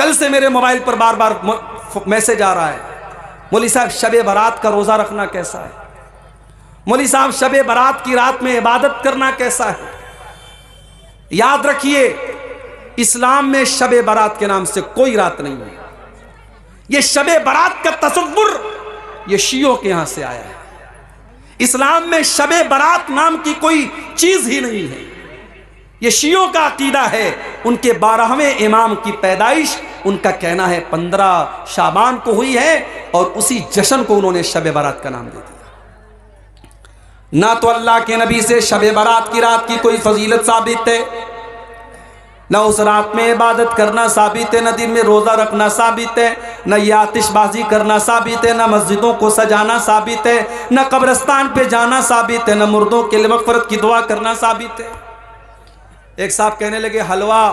कल से मेरे मोबाइल पर बार बार मैसेज आ रहा है, मौलवी साहब शबे बारात का रोज़ा रखना कैसा है, मौलवी साहब शबे बारात की रात में इबादत करना कैसा है। याद रखिए, इस्लाम में शबे बारात के नाम से कोई रात नहीं है। ये शबे बारात का तसव्वुर ये शियों के यहां से आया है। इस्लाम में शबे बारात नाम की कोई चीज ही नहीं है। ये शियों का अकीदा है। उनके 12वें इमाम की पैदाइश उनका कहना है 15 शाबान को हुई है और उसी जश्न को उन्होंने शबे बारात का नाम दे दिया। ना तो अल्लाह के नबी से शबे बारात की रात की कोई फजीलत साबित है, ना उस रात में इबादत करना साबित है, ना दिन में रोज़ा रखना साबित है, ना ये आतिशबाजी करना साबित है, ना मस्जिदों को सजाना साबित है, ना कब्रिस्तान पे जाना साबित है, ना मुर्दों के लिए मग़फ़िरत की दुआ करना साबित है। एक साहब कहने लगे हलवा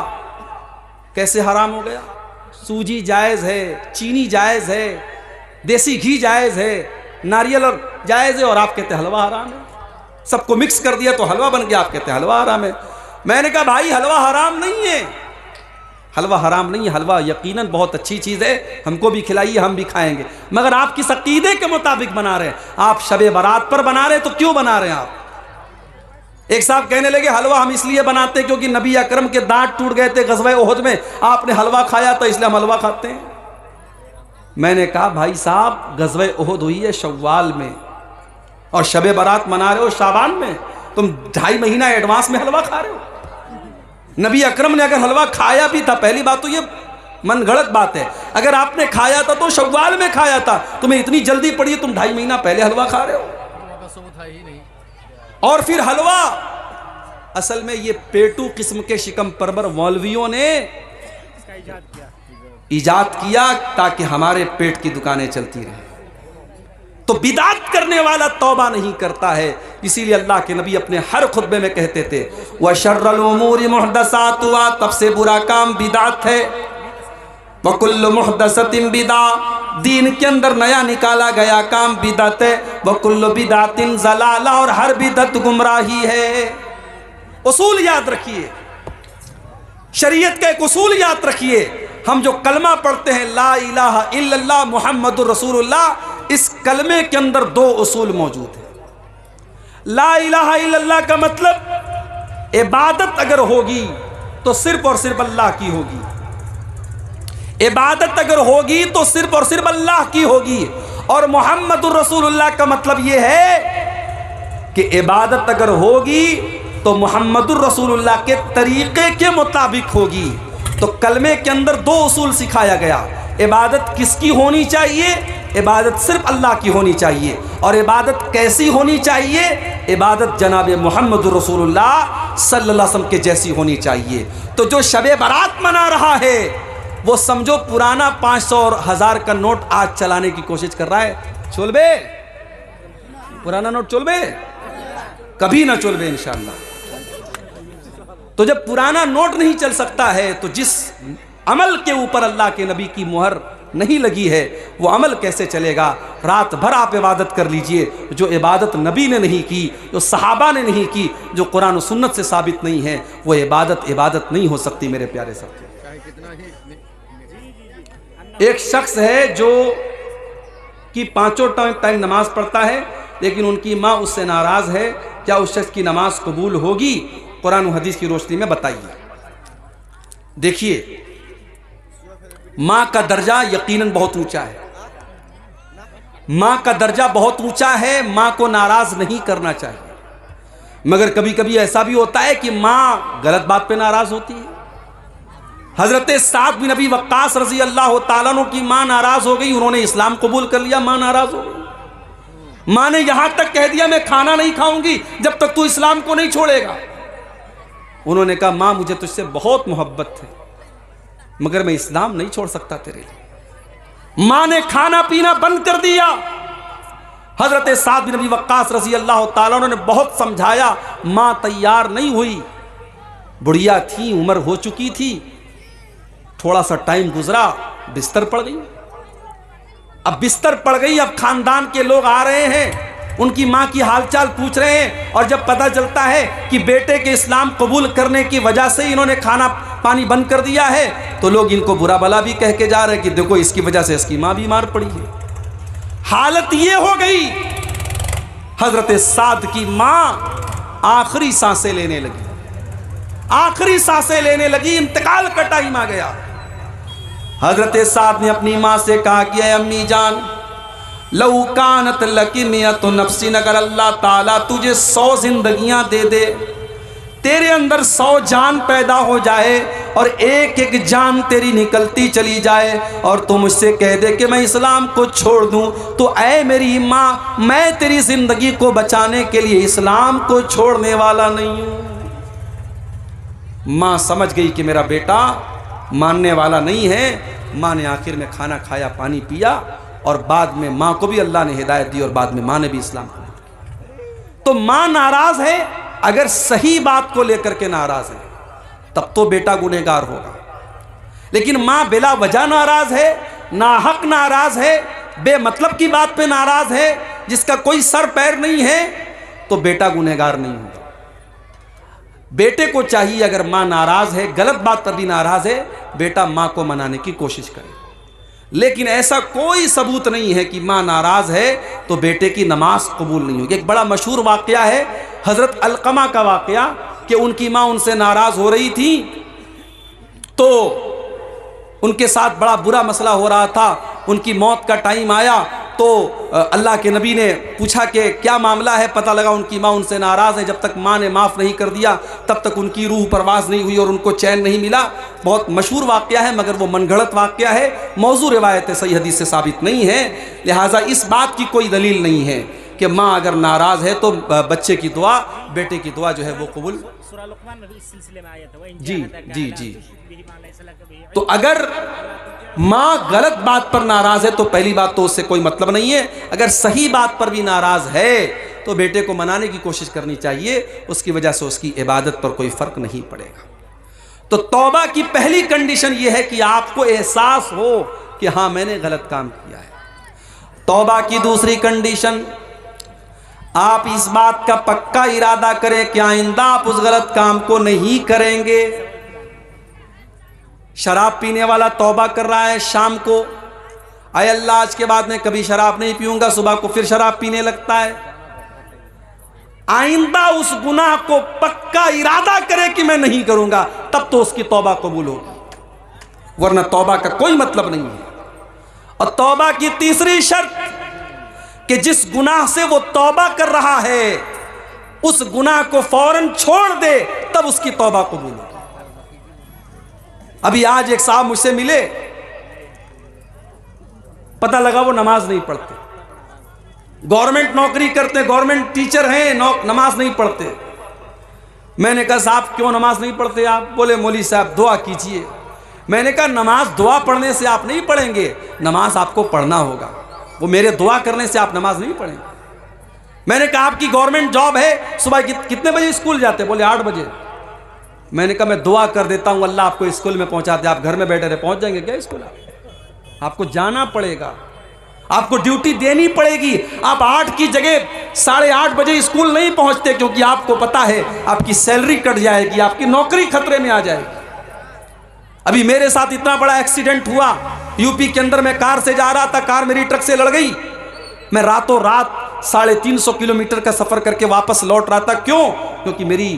कैसे हराम हो गया? सूजी जायज़ है, चीनी जायज़ है, देसी घी जायज़ है, नारियल और जायज़ है, और आप कहते हलवा हराम है। सबको मिक्स कर दिया तो हलवा बन गया, आप कहते हलवा हराम है। मैंने कहा भाई हलवा हराम नहीं है, हलवा हराम नहीं है। हलवा यकीनन बहुत अच्छी चीज़ है, हमको भी खिलाइए, हम भी खाएंगे, मगर आप किस अकीदे के मुताबिक बना रहे हैं? आप शबे बारात पर बना रहे हैं तो क्यों बना रहे हैं आप? एक साहब कहने लगे हलवा हम इसलिए बनाते क्योंकि नबी अकरम के दांत टूट गए थे ग़ज़वा उहद में, आपने हलवा खाया तो इसलिए हम हलवा खाते हैं। मैंने कहा भाई साहब ग़ज़वा उहद हुई है शव्वाल में और शबे बारात मना रहे हो शाबान में, तुम 2.5 महीना एडवांस में हलवा खा रहे हो। नबी अकरम ने अगर हलवा खाया भी था, पहली बात तो ये मन गलत बात है, अगर आपने खाया था तो शव्वाल में खाया था, तुम्हें इतनी जल्दी पड़ी है, तुम 2.5 महीना पहले हलवा खा रहे हो। और फिर हलवा असल में ये पेटू किस्म के शिकम परवर मौलवियों ने इजाद किया ताकि हमारे पेट की दुकानें चलती रहें। तो बिदात करने वाला तौबा नहीं करता है, इसीलिए अल्लाह के नबी अपने हर खुतबे में कहते थे व शर्रुल उमूरि मुहदसातुहा, तब से बुरा काम बिदात है, व कुल्लु मुहदसतिन बिदा, दीन के अंदर नया निकाला गया काम बिदअत है, व कुल्लु बिदातिन ज़लाला, और हर बिदअत गुमराही है। उसूल याद रखिए, शरीयत का एक उसूल याद रखिए। हम जो कलमा पढ़ते हैं ला इलाहा इल्लल्लाह मुहम्मदुर रसूलुल्लाह, इस कलमे के अंदर 2 उसूल मौजूद हैं। ला इलाहा इल्लल्लाह का मतलब इबादत अगर होगी तो सिर्फ और सिर्फ अल्लाह की होगी, इबादत अगर होगी तो सिर्फ और सिर्फ अल्लाह की होगी। और मुहम्मदुर रसूलुल्लाह का मतलब यह है कि इबादत अगर होगी तो मुहम्मदुर रसूलुल्लाह के तरीके के मुताबिक होगी। तो कलमे के अंदर 2 उसूल सिखाया गया। इबादत किसकी होनी चाहिए? इबादत सिर्फ अल्लाह की होनी चाहिए। और इबादत कैसी होनी चाहिए? इबादत जनाब मुहम्मदुर रसूलुल्लाह सल्लल्लाहु अलैहि वसल्लम के जैसी होनी चाहिए। तो जो शबे बारात मना रहा है वो समझो पुराना 500 और 1000 का नोट आज चलाने की कोशिश कर रहा है। चोलबे पुराना नोट चोलबे कभी ना चोलबे इंशाअल्लाह। तो जब पुराना नोट नहीं चल सकता है तो जिस अमल के ऊपर अल्लाह के नबी की मुहर नहीं लगी है वो अमल कैसे चलेगा? रात भर आप इबादत कर लीजिए, जो इबादत नबी ने नहीं की, जो सहाबा ने नहीं की, जो कुरान और सुन्नत से साबित नहीं है, वो इबादत नहीं हो सकती मेरे प्यारे साथी। एक शख्स है जो कि 5 टाइम नमाज पढ़ता है लेकिन उनकी माँ उससे नाराज़ है, क्या उस शख्स की नमाज कबूल होगी? कुरान और हदीस की रोशनी में बताइए। देखिए माँ का दर्जा यकीनन बहुत ऊंचा है, माँ का दर्जा बहुत ऊंचा है, माँ को नाराज़ नहीं करना चाहिए। मगर कभी कभी ऐसा भी होता है कि माँ गलत बात पे नाराज़ होती है। हज़रत साद बिन अबी वक्कास रज़ी अल्लाह ताला अन्हु की माँ नाराज़ हो गई, उन्होंने इस्लाम कबूल कर लिया, माँ नाराज़ हो गई। माँ ने यहाँ तक कह दिया मैं खाना नहीं खाऊंगी जब तक तू इस्लाम को नहीं छोड़ेगा। उन्होंने कहा माँ मुझे तुझसे बहुत मोहब्बत है मगर मैं इस्लाम नहीं छोड़ सकता तेरे लिए। माँ ने खाना पीना बंद कर दिया। हज़रत साद बिन अबी वक्कास रज़ी अल्लाह ताला अन्हु ने बहुत समझाया, माँ तैयार नहीं हुई, बुढ़िया थी, उम्र हो चुकी थी, थोड़ा सा टाइम गुजरा, बिस्तर पड़ गई। अब बिस्तर पड़ गई, अब खानदान के लोग आ रहे हैं, उनकी माँ की हालचाल पूछ रहे हैं, और जब पता चलता है कि बेटे के इस्लाम कबूल करने की वजह से इन्होंने खाना पानी बंद कर दिया है तो लोग इनको बुरा भला भी कह के जा रहे हैं कि देखो इसकी वजह से इसकी माँ बीमार पड़ी है। हालत ये हो गई, हजरत साद की माँ आखिरी सांसें लेने लगी, आखिरी सांसें लेने लगी, इंतकाल का टाइम आ गया। हजरत साद ने अपनी माँ से कहा कि ऐ अम्मी जान, लऊ कानत लकी मियत नफ्सिन, अगर अल्लाह ताला तुझे 100 जिंदगियां दे दे, तेरे अंदर 100 जान पैदा हो जाए और एक एक जान तेरी निकलती चली जाए और तू मुझसे कह दे कि मैं इस्लाम को छोड़ दूं, तो ऐ मेरी माँ, मैं तेरी जिंदगी को बचाने के लिए इस्लाम को छोड़ने वाला नहीं हूं। माँ समझ गई कि मेरा बेटा मानने वाला नहीं है। माँ ने आखिर में खाना खाया, पानी पिया और बाद में माँ को भी अल्लाह ने हिदायत दी और बाद में माँ ने भी इस्लाम कबूल किया। तो माँ नाराज है, अगर सही बात को लेकर के नाराज है तब तो बेटा गुनहगार होगा, लेकिन माँ बिला वजह नाराज है, नाहक नाराज है, बेमतलब की बात पे नाराज है, जिसका कोई सर पैर नहीं है, तो बेटा गुनहगार नहीं होगा। बेटे को चाहिए अगर माँ नाराज है, गलत बात पर भी नाराज है, बेटा माँ को मनाने की कोशिश करे। लेकिन ऐसा कोई सबूत नहीं है कि माँ नाराज है तो बेटे की नमाज कबूल नहीं होगी। एक बड़ा मशहूर वाकया है हजरत अलकमा का वाकया कि उनकी माँ उनसे नाराज हो रही थी, तो उनके साथ बड़ा बुरा मसला हो रहा था। उनकी मौत का टाइम आया तो अल्लाह के नबी ने पूछा कि क्या मामला है। पता लगा उनकी माँ उनसे नाराज़ है। जब तक माँ ने माफ़ नहीं कर दिया तब तक उनकी रूह परवाज़ नहीं हुई और उनको चैन नहीं मिला। बहुत मशहूर वाक़या है, मगर वो मनगढ़ंत वाक़या है, मौजू रिवायत है, सही हदीस से साबित नहीं है। लिहाजा इस बात की कोई दलील नहीं है कि माँ अगर नाराज़ है तो बच्चे की दुआ, बेटे की दुआ जो है वो कबूल। जी जी जी। तो अगर माँ गलत बात पर नाराज है तो पहली बात तो उससे कोई मतलब नहीं है। अगर सही बात पर भी नाराज है तो बेटे को मनाने की कोशिश करनी चाहिए, उसकी वजह से उसकी इबादत पर कोई फर्क नहीं पड़ेगा। तो तौबा की पहली कंडीशन यह है कि आपको एहसास हो कि हाँ मैंने गलत काम किया है। तौबा की दूसरी कंडीशन, आप इस बात का पक्का इरादा करें कि आइंदा आप उस गलत काम को नहीं करेंगे। शराब पीने वाला तौबा कर रहा है शाम को, आए अल्लाह आज के बाद मैं कभी शराब नहीं पीऊंगा, सुबह को फिर शराब पीने लगता है। आइंदा उस गुनाह को पक्का इरादा करे कि मैं नहीं करूंगा, तब तो उसकी तौबा कबूल होगी, वरना तौबा का कोई मतलब नहीं है। और तौबा की तीसरी शर्त कि जिस गुनाह से वो तौबा कर रहा है उस गुनाह को फौरन छोड़ दे, तब उसकी तौबा कबूल होगी। अभी आज एक साहब मुझसे मिले, पता लगा वो नमाज नहीं पढ़ते, गवर्नमेंट नौकरी करते, गवर्नमेंट टीचर हैं, नमाज नहीं पढ़ते। मैंने कहा साहब क्यों नमाज नहीं पढ़ते आप? बोले मौली साहब दुआ कीजिए। मैंने कहा नमाज दुआ पढ़ने से आप नहीं पढ़ेंगे, नमाज आपको पढ़ना होगा, वो मेरे दुआ करने से आप नमाज नहीं पढ़ेंगे। मैंने कहा आपकी गवर्नमेंट जॉब है, सुबह कितने बजे स्कूल जाते? बोले 8 बजे। मैंने कहा मैं दुआ कर देता हूं अल्लाह आपको स्कूल में पहुंचा दे, आप घर में बैठे रहे, पहुंच जाएंगे क्या स्कूल? आपको जाना पड़ेगा, आपको ड्यूटी देनी पड़ेगी। आप 8 की जगह 8:30 बजे स्कूल नहीं पहुंचते, क्योंकि आपको पता है आपकी सैलरी कट जाएगी, आपकी नौकरी खतरे में आ जाएगी। अभी मेरे साथ इतना बड़ा एक्सीडेंट हुआ, यूपी के अंदर मैं कार से जा रहा था, कार मेरी ट्रक से लड़ गई। मैं रातों रात 350 किलोमीटर का सफर करके वापस लौट रहा था। क्यों? क्योंकि मेरी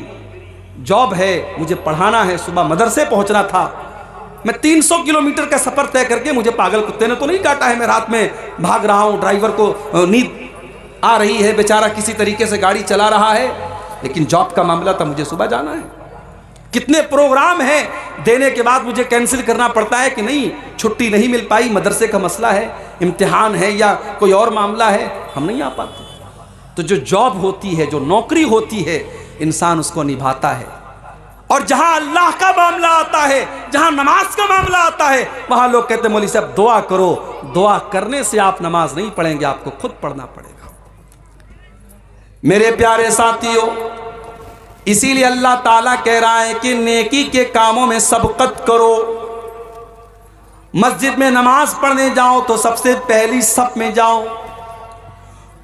जॉब है, मुझे पढ़ाना है, सुबह मदरसे पहुंचना था। मैं 300 किलोमीटर का सफर तय करके, मुझे पागल कुत्ते ने तो नहीं काटा है, मैं रात में भाग रहा हूं, ड्राइवर को नींद आ रही है, बेचारा किसी तरीके से गाड़ी चला रहा है, लेकिन जॉब का मामला था, मुझे सुबह जाना है। कितने प्रोग्राम हैं, देने के बाद मुझे कैंसिल करना पड़ता है कि नहीं, छुट्टी नहीं मिल पाई, मदरसे का मसला है, इम्तिहान है या कोई और मामला है, हम नहीं आ पाते। तो जो जॉब होती है, जो नौकरी होती है, इंसान उसको निभाता है। और जहां अल्लाह का मामला आता है, जहां नमाज का मामला आता है, वहां लोग कहते हैं मौलवी साहब दुआ करो। दुआ करने से आप नमाज नहीं पढ़ेंगे, आपको खुद पढ़ना पड़ेगा। मेरे प्यारे साथियों, इसीलिए अल्लाह ताला कह रहा है कि नेकी के कामों में सबकत करो। मस्जिद में नमाज पढ़ने जाओ तो सबसे पहली सफ में जाओ,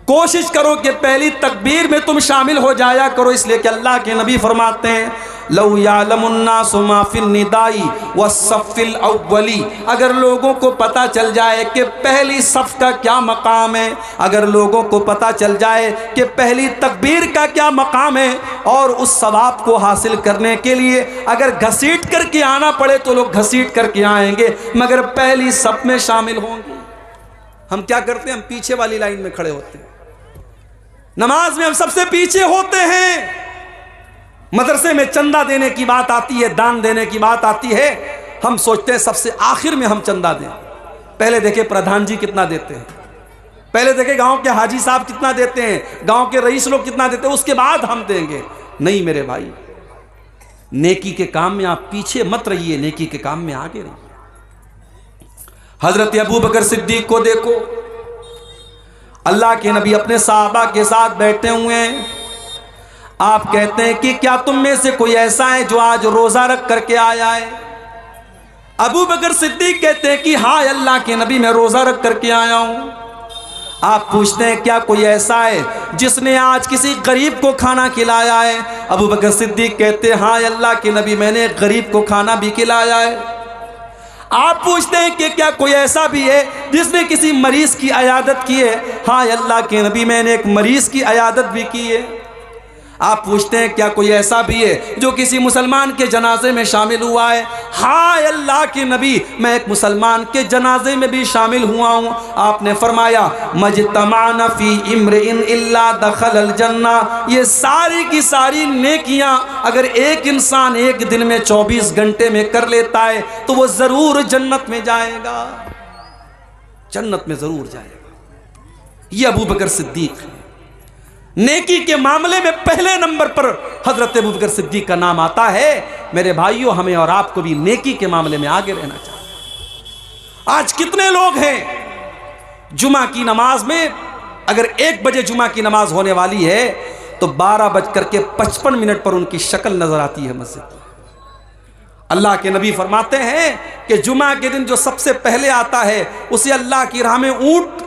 कोशिश करो कि पहली तकबीर में तुम शामिल हो जाया करो, इसलिए कि अल्लाह के नबी फरमाते हैं लौ यालमुन्नासु मा फिल निदाई वस्सफ़िल अव्वली, अगर लोगों को पता चल जाए कि पहली सफ़ का क्या मकाम है, अगर लोगों को पता चल जाए कि पहली तकबीर का क्या मकाम है, और उस सवाब को हासिल करने के लिए अगर घसीट करके आना पड़े तो लोग घसीट करके आएंगे, मगर पहली सफ़ में शामिल होंगे। हम क्या करते हैं, हम पीछे वाली लाइन में खड़े होते हैं। नमाज में हम सबसे पीछे होते हैं। मदरसे में चंदा देने की बात आती है, दान देने की बात आती है, हम सोचते हैं सबसे आखिर में हम चंदा दें। पहले देखे प्रधान जी कितना देते हैं, पहले देखे गांव के हाजी साहब कितना देते हैं, गांव के रईस लोग कितना देते हैं, उसके बाद हम देंगे। नहीं मेरे भाई, नेकी के काम में आप पीछे मत रहिए, नेकी के काम में आगे रहिए। हजरत अबू बकर सिद्दीक को देखो, अल्लाह के नबी अपने साहबा के साथ बैठे हुए हैं। आप कहते हैं कि क्या तुम में से कोई ऐसा है जो आज रोजा रख करके आया है? अबू बकर सिद्दीक कहते हैं कि हाँ अल्लाह के नबी, मैं रोजा रख करके आया हूं। आप पूछते हैं क्या कोई ऐसा है जिसने आज किसी गरीब को खाना खिलाया है? अबू बकर सिद्दीक कहते हैं हाँ अल्लाह के नबी, मैंने गरीब को खाना भी खिलाया है। आप पूछते हैं कि क्या कोई ऐसा भी है जिसने किसी मरीज की अयादत की है? हाँ अल्लाह के नबी, मैंने एक मरीज की अयादत भी की है। आप पूछते हैं क्या कोई ऐसा भी है जो किसी मुसलमान के जनाजे में शामिल हुआ है? हाँ अल्लाह के नबी, मैं एक मुसलमान के जनाजे में भी शामिल हुआ हूँ। आपने फरमाया मजतमाना फी इम्रिइन इल्ला दखलल जन्ना, ये सारी की सारी नेकियां अगर एक इंसान एक दिन में 24 घंटे में कर लेता है तो वो जरूर जन्नत में जाएगा, जन्नत में जरूर जाएगा। ये अबू बकर सिद्दीक है। नेकी के मामले में पहले नंबर पर हजरत अबू बकर सिद्दीक का नाम आता है। मेरे भाइयों, हमें और आपको भी नेकी के मामले में आगे रहना चाहिए। आज कितने लोग हैं जुमा की नमाज में, अगर 1 बजे जुमा की नमाज होने वाली है तो 12:55 पर उनकी शक्ल नजर आती है मस्जिद में। अल्लाह के नबी फरमाते हैं कि जुमा के दिन जो सबसे पहले आता है उसे अल्लाह की राह में ऊंट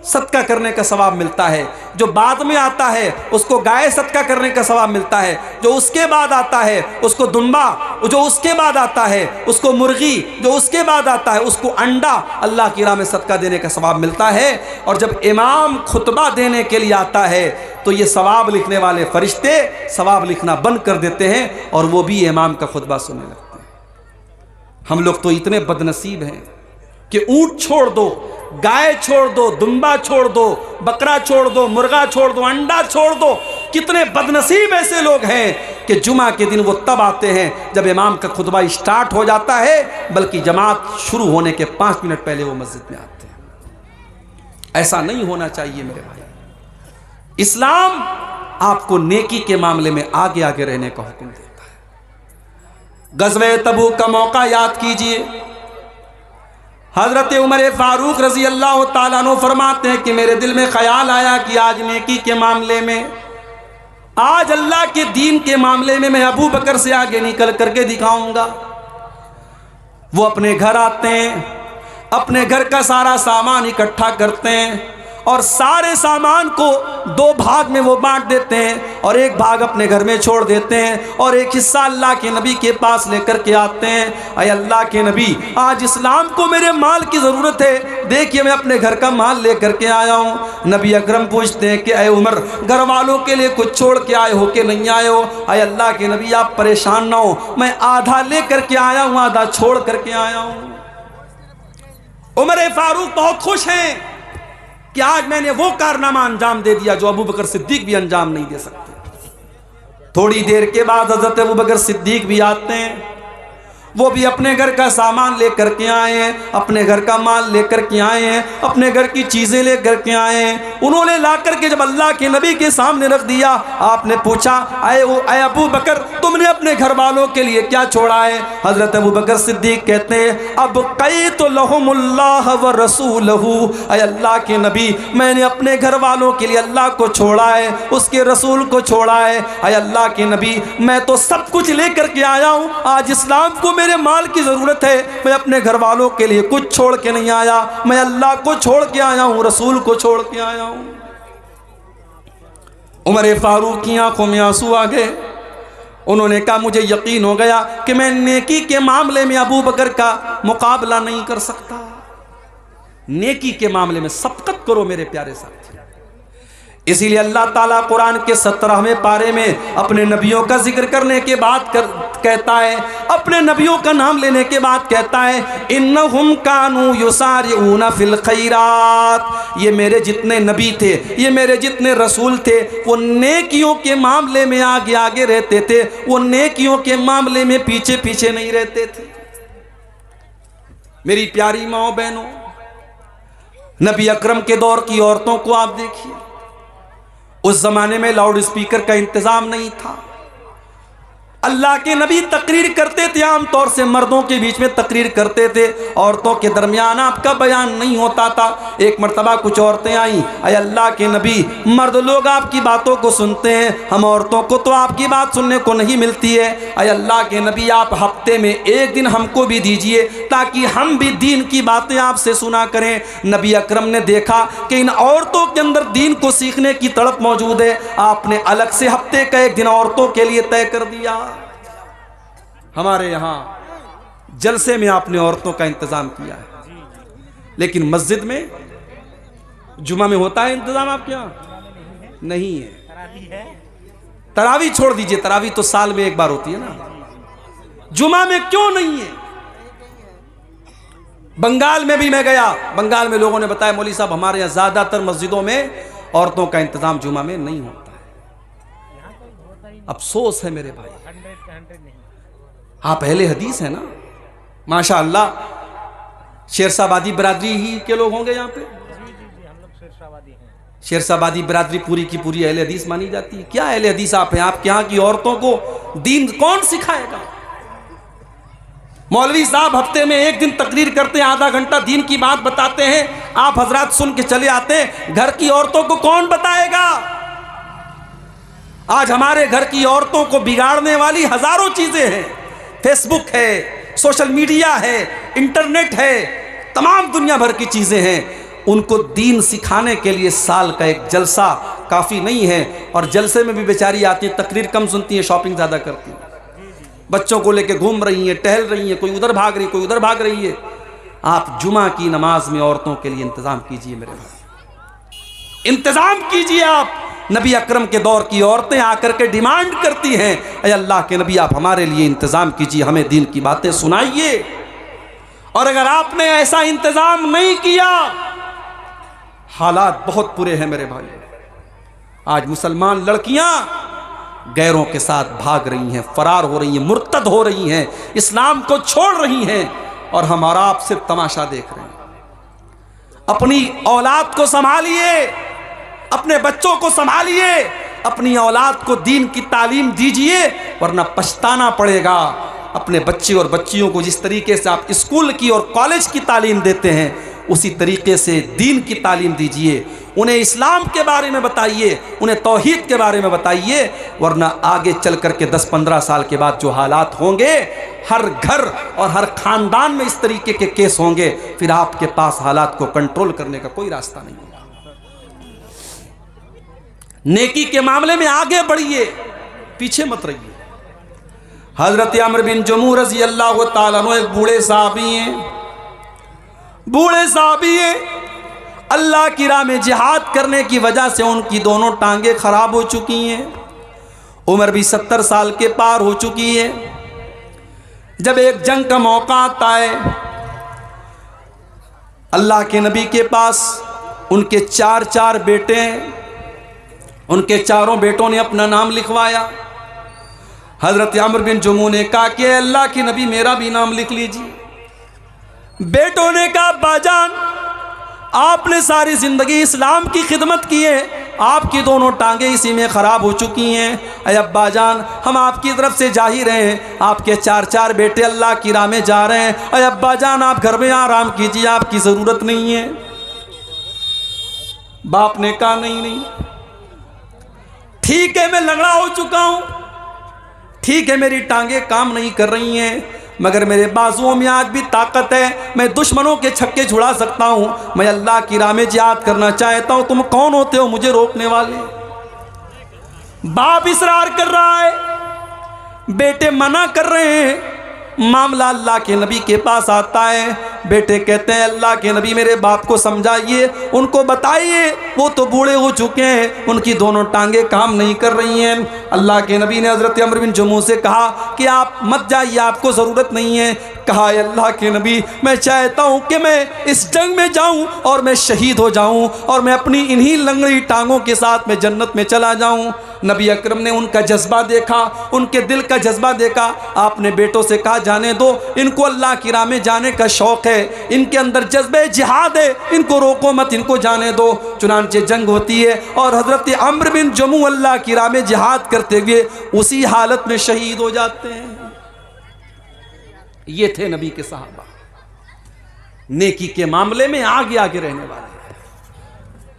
सदका करने का सवाब मिलता है, जो बाद में आता है उसको गाय सदका करने का सवाब मिलता है, जो उसके बाद आता है उसको दुम्बा, जो उसके बाद आता है उसको मुर्गी, जो उसके बाद आता है उसको अंडा अल्लाह की राह में सदका देने का सवाब मिलता है। और जब इमाम खुतबा देने के लिए आता है तो ये सवाब लिखने वाले फरिश्ते सवाब लिखना बंद कर देते हैं और वो भी इमाम का खुतबा सुनने लगते हैं। हम लोग तो इतने बदनसीब हैं कि ऊंट छोड़ दो, गाय छोड़ दो, दुम्बा छोड़ दो, बकरा छोड़ दो, मुर्गा छोड़ दो, अंडा छोड़ दो। कितने बदनसीब ऐसे लोग हैं कि जुमा के दिन वो तब आते हैं जब इमाम का खुतबा स्टार्ट हो जाता है, बल्कि जमात शुरू होने के 5 मिनट पहले वो मस्जिद में आते हैं। ऐसा नहीं होना चाहिए मेरे भाई। इस्लाम आपको नेकी के मामले में आगे आगे रहने का हुक्म देता है। गज़वे तबूक का मौका याद कीजिए। हजरत उमर फारूक रजी अल्लाह ताला अन्हु फरमाते हैं कि मेरे दिल में ख्याल आया कि आज नेकी के मामले में, आज अल्लाह के दीन के मामले में मैं अबू बकर से आगे निकल करके दिखाऊंगा। वो अपने घर आते हैं, अपने घर का सारा सामान इकट्ठा करते हैं और सारे सामान को 2 भाग में वो बांट देते हैं और एक भाग अपने घर में छोड़ देते हैं और एक हिस्सा अल्लाह के नबी के पास लेकर के आते हैं। अय अल्लाह के नबी, आज इस्लाम को मेरे माल की ज़रूरत है, देखिए मैं अपने घर का माल लेकर के आया हूँ। नबी अकरम पूछते हैं कि अय उमर, घर वालों के लिए कुछ छोड़ के आए हो कि नहीं आए हो? अय अल्लाह के नबी, आप परेशान ना हो, मैं आधा लेकर के आया हूँ, आधा छोड़ करके आया हूँ। उमर फारूक बहुत खुश हैं कि आज मैंने वो कारनामा अंजाम दे दिया जो अबू बकर सिद्दीक भी अंजाम नहीं दे सकते। थोड़ी देर के बाद हजरत अबू बकर सिद्दीक भी आते हैं, वो भी अपने घर का सामान लेकर के आए हैं, अपने घर का माल लेकर के आए हैं, अपने घर की चीज़ें लेकर के आए हैं। उन्होंने ला करके जब अल्लाह के नबी के सामने रख दिया, आपने पूछा अय अबू बकर, तुमने अपने घर वालों के लिए क्या छोड़ा है? हज़रत अबू बकर सिद्दीक कहते हैं अब कई तो लहुमुल्लाह व रसूलहू, अय अल्लाह के नबी, मैंने अपने घर वालों के लिए अल्लाह को छोड़ा है, उसके रसूल को छोड़ा है। अय अल्लाह के नबी, मैं तो सब कुछ लेकर के आया हूँ, आज इस्लाम को मेरे माल की ज़रूरत है, मैं अपने घर वालों के लिए कुछ छोड़ के नहीं आया, मैं अल्लाह को छोड़ के आया हूँ, रसूल को छोड़ के आया हूँ। उमर फारूक की आंखों में आंसू आ गए। उन्होंने कहा मुझे यकीन हो गया कि मैं नेकी के मामले में अबू बकर का मुकाबला नहीं कर सकता। नेकी के मामले में सबकत करो मेरे प्यारे साथी। इसीलिए अल्लाह ताला कुरान के 17वें पारे में अपने नबियों का जिक्र करने के बाद कहता है, अपने नबियों का नाम लेने के बाद कहता है, इन्नहुम कानू युसारिऊना फिल खैरात। ये मेरे जितने नबी थे, ये मेरे जितने रसूल थे, वो नेकियों के मामले में आगे आगे रहते थे, वो नेकियों के मामले में पीछे पीछे नहीं रहते थे। मेरी प्यारी माओ बहनों, नबी अकरम के दौर की औरतों को आप देखिए। उस जमाने में लाउड स्पीकर का इंतजाम नहीं था। अल्लाह के नबी तकरीर करते थे, आमतौर से मर्दों के बीच में तकरीर करते थे, औरतों के दरमियान आपका बयान नहीं होता था। एक मर्तबा कुछ औरतें आईं, अय अल्लाह के नबी, मर्द लोग आपकी बातों को सुनते हैं, हम औरतों को तो आपकी बात सुनने को नहीं मिलती है। अय अल्लाह के नबी, आप हफ्ते में एक दिन हमको भी दीजिए ताकि हम भी दीन की बातें आपसे सुना करें। नबी अकरम ने देखा कि इन औरतों के अंदर दीन को सीखने की तड़प मौजूद है। आपने अलग से हफ्ते का एक दिन औरतों के लिए तय कर दिया। हमारे यहाँ जलसे में आपने औरतों का इंतजाम किया है, लेकिन मस्जिद में जुमा में होता है इंतजाम आपके यहाँ? नहीं है। तरावी छोड़ दीजिए, तरावी तो साल में एक बार होती है ना, जुमा में क्यों नहीं है? बंगाल में भी मैं गया, बंगाल में लोगों ने बताया मौलवी साहब हमारे यहाँ ज्यादातर मस्जिदों में औरतों का इंतजाम जुमा में नहीं होता है। अफसोस है मेरे भाई, आप अहले हदीस है ना, माशाअल्लाह। शेरशाबादी बिरादरी ही के लोग होंगे यहाँ पे? हम लोग शेरशाबादी हैं। शेरशाबादी बिरादरी पूरी की पूरी अहले हदीस मानी जाती है। क्या अहले हदीस आप हैं? आपके यहाँ की औरतों को दीन कौन सिखाएगा? मौलवी साहब हफ्ते में एक दिन तकरीर करते हैं, आधा घंटा दीन की बात बताते हैं, आप हजरात सुन के चले आते हैं। घर की औरतों को कौन बताएगा? आज हमारे घर की औरतों को बिगाड़ने वाली हजारों चीजें हैं। फेसबुक है, सोशल मीडिया है, इंटरनेट है, तमाम दुनिया भर की चीजें हैं। उनको दीन सिखाने के लिए साल का एक जलसा काफी नहीं है, और जलसे में भी बेचारी आती है, तकरीर कम सुनती है, शॉपिंग ज्यादा करती है, बच्चों को लेके घूम रही है, टहल रही है, कोई उधर भाग रही, कोई उधर भाग रही है। आप जुमा की नमाज में औरतों के लिए इंतजाम कीजिए मेरे भाई, इंतजाम कीजिए आप। नबी अकरम के दौर की औरतें आकर के डिमांड करती हैं, अय अल्लाह के नबी आप हमारे लिए इंतजाम कीजिए, हमें दीन की बातें सुनाइए। और अगर आपने ऐसा इंतजाम नहीं किया, हालात बहुत बुरे हैं मेरे भाई। आज मुसलमान लड़कियां गैरों के साथ भाग रही हैं, फरार हो रही हैं, मुर्तद हो रही हैं, इस्लाम को छोड़ रही हैं, और हमारा आप सिर्फ तमाशा देख रहे हैं। अपनी औलाद को संभालिए, अपने बच्चों को संभालिए, अपनी औलाद को दीन की तालीम दीजिए, वरना पछताना पड़ेगा। अपने बच्चे और बच्चियों को जिस तरीके से आप स्कूल की और कॉलेज की तालीम देते हैं, उसी तरीके से दीन की तालीम दीजिए। उन्हें इस्लाम के बारे में बताइए, उन्हें तौहीद के बारे में बताइए, वरना आगे चल करके 10-15 साल के बाद जो हालात होंगे, हर घर और हर खानदान में इस तरीके के केस होंगे, फिर आपके पास हालात को कंट्रोल करने का कोई रास्ता नहीं होगा। नेकी के मामले में आगे बढ़िए, पीछे मत रहिए। हजरत अमर बिन जमूह रज़ी अल्लाह ताला अन्हु एक बूढ़े साहबी हैं, बूढ़े साहबी हैं, अल्लाह की राह में जिहाद करने की वजह से उनकी दोनों टांगे खराब हो चुकी हैं, उम्र भी 70 साल के पार हो चुकी है। जब एक जंग का मौका आता है, अल्लाह के नबी के पास उनके 4 बेटे हैं, उनके चारों बेटों ने अपना नाम लिखवाया। हजरत अमर बिन जमूह ने कहा कि अल्लाह के नबी मेरा भी नाम लिख लीजिए। बेटों ने कहा बाजान आपने सारी जिंदगी इस्लाम की खिदमत की है, आपकी दोनों टांगे इसी में खराब हो चुकी हैं, अय अब्बा जान हम आपकी तरफ से जा ही रहे हैं, आपके 4 बेटे अल्लाह की राह में जा रहे हैं, अय अब्बा जान आप घर में आराम कीजिए, आपकी ज़रूरत नहीं है। बाप ने कहा नहीं, ठीक है मैं लंगड़ा हो चुका हूं, ठीक है मेरी टांगे काम नहीं कर रही हैं, मगर मेरे बाजुओं में आज भी ताकत है, मैं दुश्मनों के छक्के छुड़ा सकता हूं, मैं अल्लाह की राह में जिहाद करना चाहता हूं, तुम कौन होते हो मुझे रोकने वाले? बाप इसरार कर रहा है, बेटे मना कर रहे हैं। मामला अल्लाह के नबी के पास आता है। बेटे कहते हैं अल्लाह के नबी मेरे बाप को समझाइए, उनको बताइए, वो तो बूढ़े हो चुके हैं, उनकी दोनों टांगे काम नहीं कर रही हैं। अल्लाह के नबी ने हज़रत अम्र बिन जमूह से कहा कि आप मत जाइए, आपको ज़रूरत नहीं है। कहा अल्लाह के नबी मैं चाहता हूँ कि मैं इस जंग में जाऊँ और मैं शहीद हो जाऊँ और मैं अपनी इन्हीं लंगड़ी टांगों के साथ मैं जन्नत में चला जाऊँ। नबी अकरम ने उनका जज्बा देखा, उनके दिल का जज्बा देखा। आपने बेटों से कहा जाने दो, इनको अल्लाह की राह में जाने का शौक़ है, इनके अंदर जज्बे जिहाद है, इनको रोको मत, इनको जाने दो। चुनांचे जंग होती है और हज़रत अम्र बिन जमूह अल्लाह की राह में जिहाद करते हुए उसी हालत में शहीद हो जाते हैं। ये थे नबी के सहाबा, नेकी के मामले में आगे आगे रहने वाले।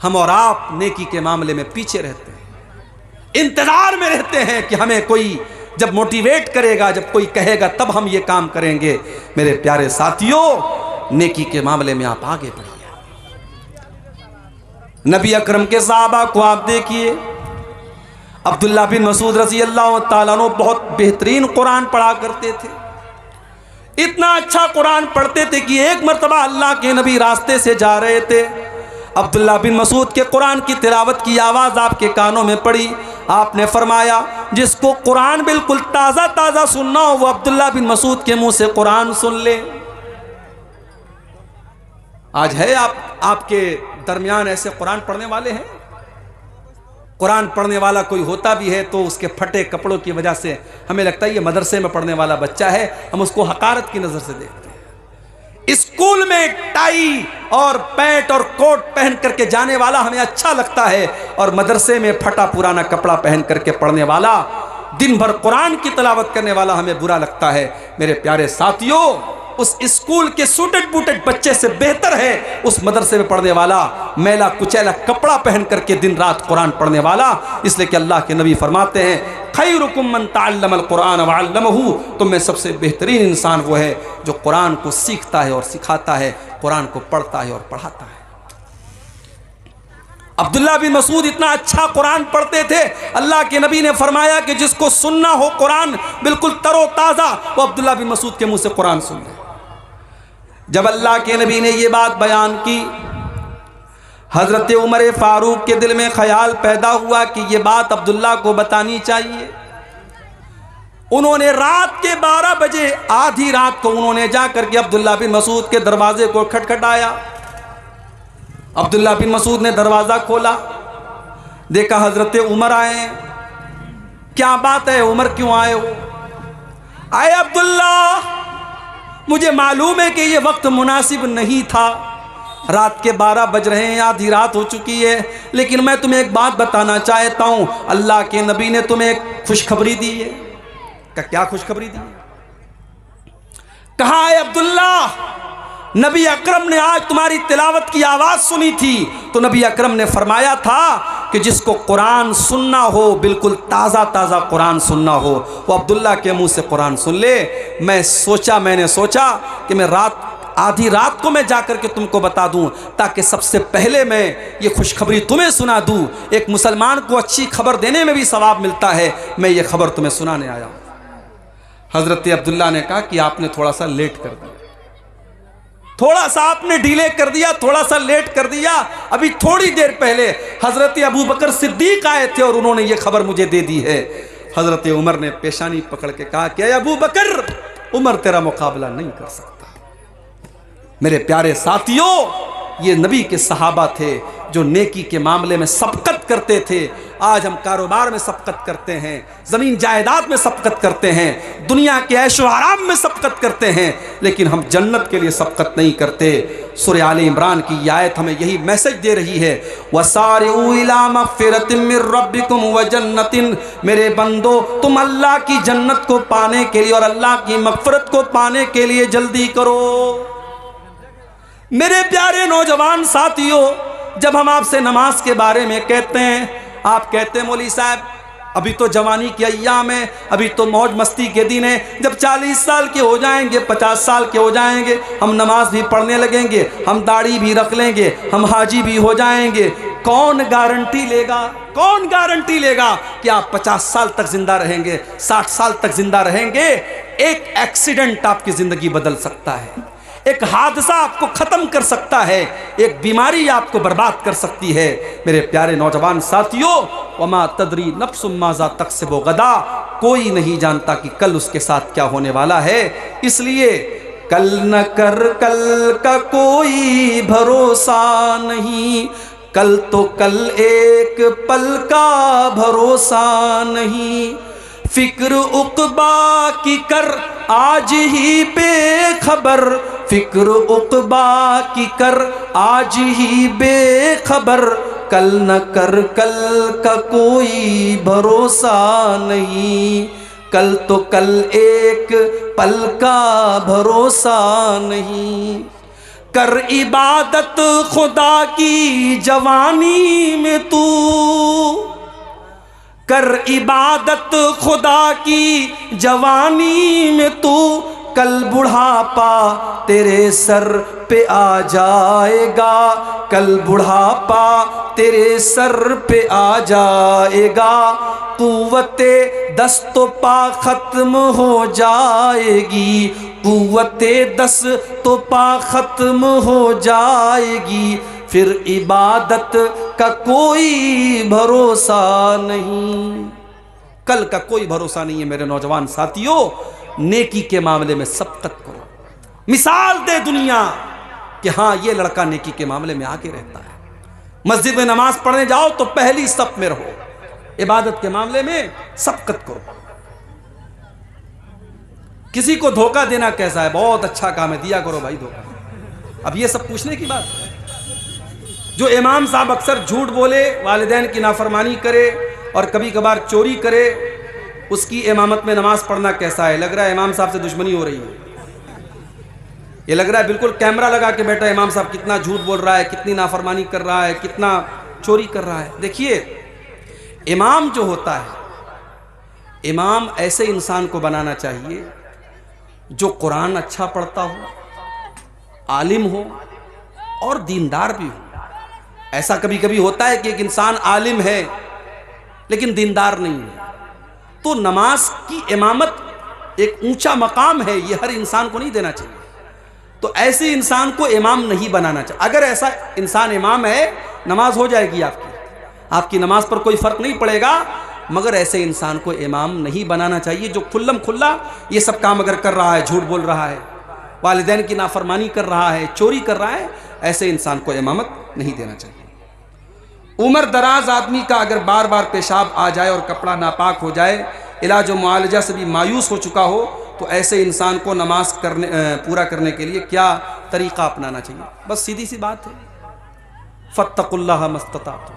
हम और आप नेकी के मामले में पीछे रहते हैं, इंतजार में रहते हैं कि हमें कोई जब मोटिवेट करेगा, जब कोई कहेगा तब हम ये काम करेंगे। मेरे प्यारे साथियों, नेकी के मामले में आप आगे बढ़िए। नबी अकरम के सहाबा को आप देखिए। अब्दुल्ला बिन मसूद रज़ी अल्लाह ताला अन्हु बहुत बेहतरीन कुरान पढ़ा करते थे। इतना अच्छा कुरान पढ़ते थे कि एक मरतबा अल्लाह के नबी रास्ते से जा रहे थे। अब्दुल्ला बिन मसूद के कुरान की तिलावत की आवाज़ आपके कानों में पड़ी। आपने फरमाया जिसको कुरान बिल्कुल ताज़ा ताज़ा सुनना हो वो अब्दुल्ला बिन मसूद के मुंह से कुरान सुन ले। आज है आपके दरमियान ऐसे कुरान पढ़ने वाले हैं? कुरान पढ़ने वाला कोई होता भी है तो उसके फटे कपड़ों की वजह से हमें लगता है ये मदरसे में पढ़ने वाला बच्चा है, हम उसको हकारत की नज़र से देखते हैं। स्कूल में टाई और पैंट और कोट पहन करके जाने वाला हमें अच्छा लगता है, और मदरसे में फटा पुराना कपड़ा पहन करके पढ़ने वाला, दिन भर कुरान की तिलावत करने वाला हमें बुरा लगता है। मेरे प्यारे साथियों, उस स्कूल के सूटेड बूटेड बच्चे से बेहतर है उस मदरसे में पढ़ने वाला मैला कुचैला कपड़ा पहन करके दिन रात कुरान पढ़ने वाला। इसलिए कि अल्लाह के नबी फरमाते हैं खैरुकुम मन तअल्लमल कुरान व अल्लमहु, तुम में सबसे बेहतरीन इंसान वो है जो कुरान को सीखता है और सिखाता है, कुरान को पढ़ता है और पढ़ाता है। अब्दुल्ला बिन मसूद इतना अच्छा कुरान पढ़ते थे, अल्लाह के नबी ने फरमाया कि जिसको सुनना हो कुरान बिल्कुल तरोताज़ा, वो अब्दुल्ला बिन मसूद के मुंह से कुरान सुन ले। जब अल्लाह के नबी ने ये बात बयान की, हज़रत उमर फारूक के दिल में ख्याल पैदा हुआ कि ये बात अब्दुल्ला को बतानी चाहिए। उन्होंने रात के 12 बजे, आधी रात को उन्होंने जाकर के अब्दुल्ला बिन मसूद के दरवाजे को खटखटाया। अब्दुल्ला बिन मसूद ने दरवाज़ा खोला, देखा हज़रत उमर आए। क्या बात है उमर, क्यों आए हो? आए अब्दुल्ला, मुझे मालूम है कि ये वक्त मुनासिब नहीं था, रात के 12 बज रहे हैं, आधी रात हो चुकी है, लेकिन मैं तुम्हें एक बात बताना चाहता हूँ, अल्लाह के नबी ने तुम्हें एक खुशखबरी दी है। क्या खुशखबरी दी? कहा है अब्दुल्ला, नबी अकरम ने आज तुम्हारी तिलावत की आवाज़ सुनी थी, तो नबी अकरम ने फरमाया था कि जिसको कुरान सुनना हो, बिल्कुल ताज़ा ताज़ा कुरान सुनना हो, वो अब्दुल्ला के मुंह से कुरान सुन ले। मैंने सोचा कि मैं आधी रात को मैं जाकर के तुमको बता दूं, ताकि सबसे पहले मैं ये खुशखबरी तुम्हें सुना दूं। एक मुसलमान को अच्छी खबर देने में भी सवाब मिलता है, मैं ये खबर तुम्हें सुनाने आया हूँ। हज़रत अब्दुल्ला ने कहा कि आपने थोड़ा सा लेट कर दिया, थोड़ा सा आपने डिले कर दिया, थोड़ा सा लेट कर दिया। अभी थोड़ी देर पहले हज़रत अबू बकर सिद्दीक आए थे और उन्होंने ये खबर मुझे दे दी है। हज़रत उमर ने पेशानी पकड़ के कहा कि अबू बकर, उमर तेरा मुकाबला नहीं कर सकता। मेरे प्यारे साथियों, ये नबी के सहाबा थे जो नेकी के मामले में सबकत करते थे। आज हम कारोबार में सबकत करते हैं, ज़मीन जायदाद में सबकत करते हैं, दुनिया के ऐशो आराम में सबकत करते हैं, लेकिन हम जन्नत के लिए सबकत नहीं करते। सूरह आले इमरान की आयत हमें यही मैसेज दे रही है, वसारिऊ इला मग़फ़िरतिन मिर रब्बिकुम व जन्नतिन, मेरे बंदो तुम अल्लाह की जन्नत को पाने के लिए और अल्लाह की मग़फ़िरत को पाने के लिए जल्दी करो। मेरे प्यारे नौजवान साथियों, जब हम आपसे नमाज के बारे में कहते हैं, आप कहते हैं मौलवी साहब अभी तो जवानी की अय्याम है, अभी तो मौज मस्ती के दिन है, जब 40 साल के हो जाएंगे, 50 साल के हो जाएंगे, हम नमाज भी पढ़ने लगेंगे, हम दाढ़ी भी रख लेंगे, हम हाजी भी हो जाएंगे, कौन गारंटी लेगा, कौन गारंटी लेगा कि आप 50 साल तक जिंदा रहेंगे, 60 साल तक जिंदा रहेंगे। एक एक्सीडेंट आपकी जिंदगी बदल सकता है, एक हादसा आपको खत्म कर सकता है, एक बीमारी आपको बर्बाद कर सकती है। मेरे प्यारे नौजवान साथियों, वमा तदरी नफ्सुम माज़ा तक्सिबु गदा, कोई नहीं जानता कि कल उसके साथ क्या होने वाला है। इसलिए कल न कर, कल का कोई भरोसा नहीं, कल तो कल एक पल का भरोसा नहीं। फिक्र उक़बा की कर आज ही बेखबर, फिक्र उक़बा की कर आज ही बेखबर, कल न कर, कल का कोई भरोसा नहीं, कल तो कल एक पल का भरोसा नहीं। कर इबादत खुदा की जवानी में तू, कर इबादत खुदा की जवानी में तू, कल बुढ़ापा तेरे सर पे आ जाएगा, कल बुढ़ापा तेरे सर पे आ जाएगा। कुव्वते दस्तो पा खत्म हो जाएगी, कुव्वते दस तो पा खत्म हो जाएगी, फिर इबादत का कोई भरोसा नहीं। कल का कोई भरोसा नहीं है मेरे नौजवान साथियों। नेकी के मामले में सबकत करो, मिसाल दे दुनिया कि हाँ ये लड़का नेकी के मामले में आगे रहता है। मस्जिद में नमाज पढ़ने जाओ तो पहली सफ में रहो, इबादत के मामले में सबकत करो। किसी को धोखा देना कैसा है, बहुत अच्छा काम है, दिया करो भाई धोखा। अब ये सब पूछने की बात है। जो इमाम साहब अक्सर झूठ बोले, वालिदैन की नाफरमानी करे और कभी कभार चोरी करे, उसकी इमामत में नमाज पढ़ना कैसा है? लग रहा है इमाम साहब से दुश्मनी हो रही है। ये लग रहा है बिल्कुल कैमरा लगा के बैठा इमाम साहब कितना झूठ बोल रहा है, कितनी नाफरमानी कर रहा है, कितना चोरी कर रहा है। देखिए, इमाम जो होता है, इमाम ऐसे इंसान को बनाना चाहिए जो कुरान अच्छा पढ़ता हो, आलिम हो और दीनदार भी हो। ऐसा कभी कभी होता है कि एक इंसान आलिम है लेकिन दीनदार नहीं है, तो नमाज की इमामत एक ऊंचा मकाम है, ये हर इंसान को नहीं देना चाहिए। तो ऐसे इंसान को इमाम नहीं बनाना चाहिए। अगर ऐसा इंसान इमाम है, नमाज हो जाएगी आपकी नमाज पर कोई फर्क नहीं पड़ेगा, मगर ऐसे इंसान को इमाम नहीं बनाना चाहिए जो खुल्लम खुल्ला ये सब काम अगर कर रहा है, झूठ बोल रहा है, वालिदैन की नाफरमानी कर रहा है, चोरी कर रहा है, ऐसे इंसान को इमामत नहीं देना चाहिए। उम्र दराज आदमी का अगर बार बार पेशाब आ जाए और कपड़ा नापाक हो जाए, इलाज व मुआलजा से भी मायूस हो चुका हो, तो ऐसे इंसान को नमाज पूरा करने के लिए क्या तरीक़ा अपनाना चाहिए? बस सीधी सी बात है, फत्तकुल्लाह मस्ततातुम,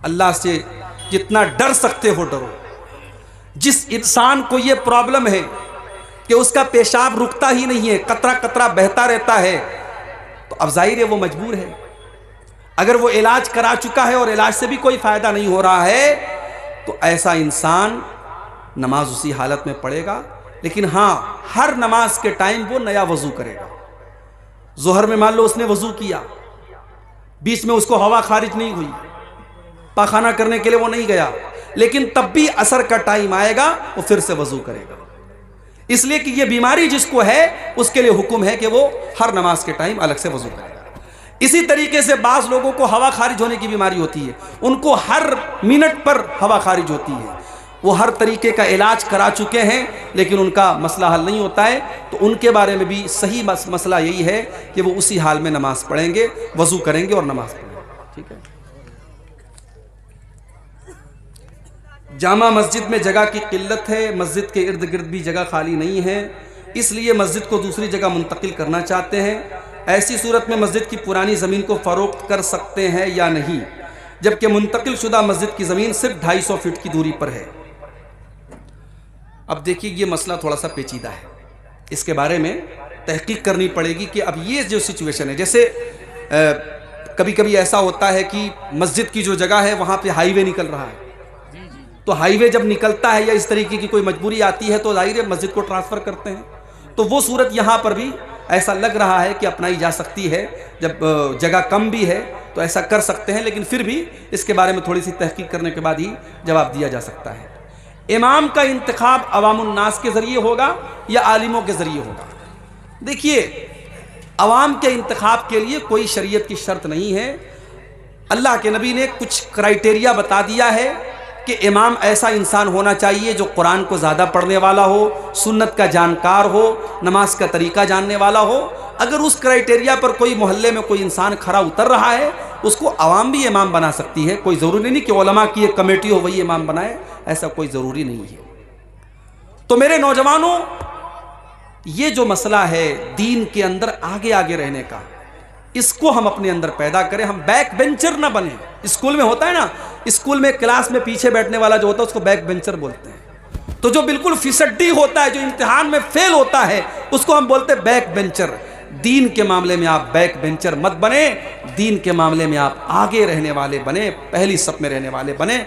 अल्लाह से जितना डर सकते हो डरो। जिस इंसान को ये प्रॉब्लम है कि उसका पेशाब रुकता ही नहीं है, कतरा कतरा बहता रहता है, तो अब जाहिर है वो मजबूर है। अगर वो इलाज करा चुका है और इलाज से भी कोई फ़ायदा नहीं हो रहा है, तो ऐसा इंसान नमाज उसी हालत में पढ़ेगा। लेकिन हाँ, हर नमाज के टाइम वो नया वज़ू करेगा। ज़ोहर में मान लो उसने वज़ू किया, बीच में उसको हवा खारिज नहीं हुई, पाखाना करने के लिए वो नहीं गया, लेकिन तब भी असर का टाइम आएगा वो फिर से वज़ू करेगा। इसलिए कि ये बीमारी जिसको है उसके लिए हुक्म है कि वो हर नमाज के टाइम अलग से वज़ू करेगा। इसी तरीके से बाज़ लोगों को हवा खारिज होने की बीमारी होती है, उनको हर मिनट पर हवा खारिज होती है। वो हर तरीके का इलाज करा चुके हैं लेकिन उनका मसला हल नहीं होता है, तो उनके बारे में भी सही मसला यही है कि वो उसी हाल में नमाज पढ़ेंगे, वज़ू करेंगे और नमाज पढ़ेंगे। ठीक है। जामा मस्जिद में जगह की किल्लत है, मस्जिद के इर्द गिर्द भी जगह खाली नहीं है, इसलिए मस्जिद को दूसरी जगह मुंतकिल करना चाहते हैं। ऐसी सूरत में मस्जिद की पुरानी ज़मीन को फ़रोख्त कर सकते हैं या नहीं, जबकि मुंतकिल शुदा मस्जिद की ज़मीन सिर्फ 250 फीट की दूरी पर है। अब देखिए, ये मसला थोड़ा सा पेचीदा है, इसके बारे में तहकीक करनी पड़ेगी कि अब ये जो सिचुएशन है, जैसे कभी कभी ऐसा होता है कि मस्जिद की जो जगह है वहाँ पे हाईवे निकल रहा है, तो हाईवे जब निकलता है या इस तरीके की कोई मजबूरी आती है तो जाहिर है मस्जिद को ट्रांसफ़र करते हैं। तो वो सूरत यहाँ पर भी ऐसा लग रहा है कि अपनाई जा सकती है, जब जगह कम भी है तो ऐसा कर सकते हैं, लेकिन फिर भी इसके बारे में थोड़ी सी तहकीक करने के बाद ही जवाब दिया जा सकता है। इमाम का इंतखाब अवामुन्नास के ज़रिए होगा या आलिमों के ज़रिए होगा? देखिए, अवाम के इंतखाब के लिए कोई शरीयत की शर्त नहीं है। अल्लाह के नबी ने कुछ क्राइटेरिया बता दिया है कि इमाम ऐसा इंसान होना चाहिए जो कुरान को ज़्यादा पढ़ने वाला हो, सुन्नत का जानकार हो, नमाज का तरीका जानने वाला हो। अगर उस क्राइटेरिया पर कोई मोहल्ले में कोई इंसान खरा उतर रहा है, उसको अवाम भी इमाम बना सकती है। कोई ज़रूरी नहीं कि उलमा की एक कमेटी हो वही इमाम बनाए, ऐसा कोई ज़रूरी नहीं है। तो मेरे नौजवानों, ये जो मसला है दीन के अंदर आगे आगे रहने का, इसको हम अपने अंदर पैदा करें। हम बैक बेंचर ना बने। स्कूल में होता है ना, स्कूल में क्लास में पीछे बैठने वाला जो होता है उसको बैक बेंचर बोलते हैं। तो जो बिल्कुल फिसड्डी होता है, जो इम्तिहान में फेल होता है, उसको हम बोलते हैं बैक बेंचर। दीन के मामले में आप बैक बेंचर मत बने, दीन के मामले में आप आगे रहने वाले बने, पहली सफ में रहने वाले बने।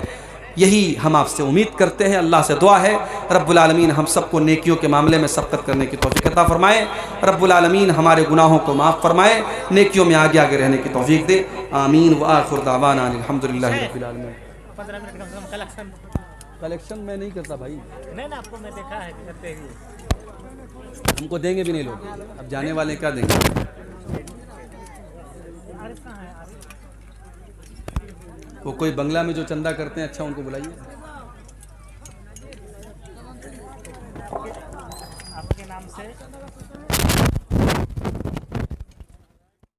यही हम आपसे उम्मीद करते हैं। अल्लाह से दुआ है रब्बुल आलमीन हम सबको नेकियों के मामले में सबकत करने की तौफीक अता फरमाए। रब्बुल आलमीन हमारे गुनाहों को माफ़ फरमाए, नेकियों में आगे आगे रहने की तौफीक दे। आमीन व आखिर दावाना अल्हम्दुलिल्लाहि रब्बिल आलमीन। 15 मिनट कम से कम कलेक्शन मैं नहीं करता भाई, नहीं ना, आपको मैं देखा है करते ही। हमको देंगे भी नहीं लोग, अब जाने वाले क्या देंगे। वो कोई बंगला में जो चंदा करते हैं, अच्छा उनको बुलाइए। आपके नाम से